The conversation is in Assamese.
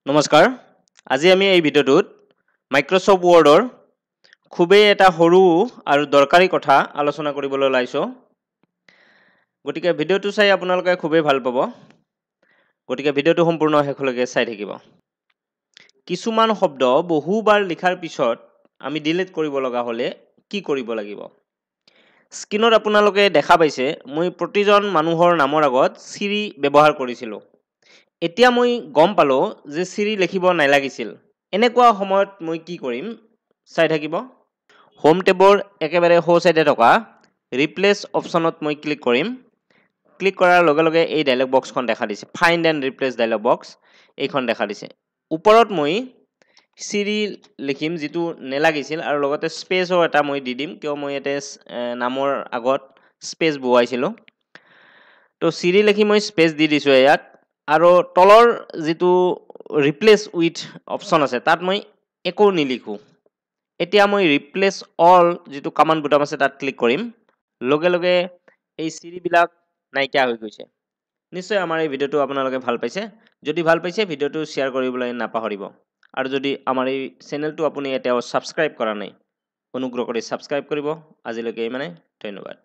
নমস্কাৰ আজি আমি এই ভিডিঅ'টোত মাইক্ৰ'ছফ্ট ৱৰ্ডৰ খুবেই এটা সৰু আৰু দৰকাৰী কথা আলোচনা কৰিবলৈ ওলাইছো গতিকে ভিডিঅ'টো চাই আপোনালোকে খুবেই ভাল পাব গতিকে ভিডিঅ'টো সম্পূৰ্ণ শেষলৈকে চাই থাকিব কিছুমান শব্দ বহুবাৰ লিখাৰ পিছত আমি ডিলিট কৰিব লগা হ'লে কি কৰিব লাগিব স্ক্ৰীনত আপোনালোকে দেখা পাইছে মই প্ৰতিজন মানুহৰ নামৰ আগত চিৰি ব্যৱহাৰ কৰিছিলোঁ এতিয়া মই গম পালো যে চিৰি লিখিব নালাগিছিল এনেকুৱা সময়ত মই কি কৰিম চাই থাকিব হোম টেবৰ একেবাৰে সো সাইডে থকা ৰিপ্লেস অপচনত মই ক্লিক কৰিম ক্লিক কৰাৰ লগে লগে এই ডায়লগ বক্সখন দেখা দিছে ফাইন্ড এণ্ড ৰিপ্লেস ডায়লগ বক্স এইখন দেখা দিছে ওপৰত মই চিৰি লিখিম যেটো নেলাগিছিল আৰু লগতে স্পেসও এটা মই দি দিম কিয় মই এতে নামৰ আগত স্পেস বুৱাইছিলো তো চিৰি লিখি মই স্পেস দি দিছো ইয়াত আৰু তলৰ যেটো ৰিপ্লেস উইথ অপচন আছে তাত মই একো নিলিখো এতিয়া মই ৰিপ্লেস অল যেটো কমান্ড বুটাম আছে তাত ক্লিক কৰিম লগে লগে এই চিৰি বিলাক নাইকিয়া হৈ গৈছে নিশ্চয় আমাৰ এই ভিডিঅ'টো আপোনালোকে ভাল পাইছে যদি ভাল পাইছে ভিডিঅ'টো শেয়াৰ কৰিবলৈ নাপাহৰিব আৰু যদি আমাৰ এই চেনেলটো আপুনি এতিয়াও সাবস্ক্ৰাইব কৰা নাই অনুগ্ৰহ কৰি সাবস্ক্ৰাইব কৰিব আজিলৈকে মানে ধন্যবাদ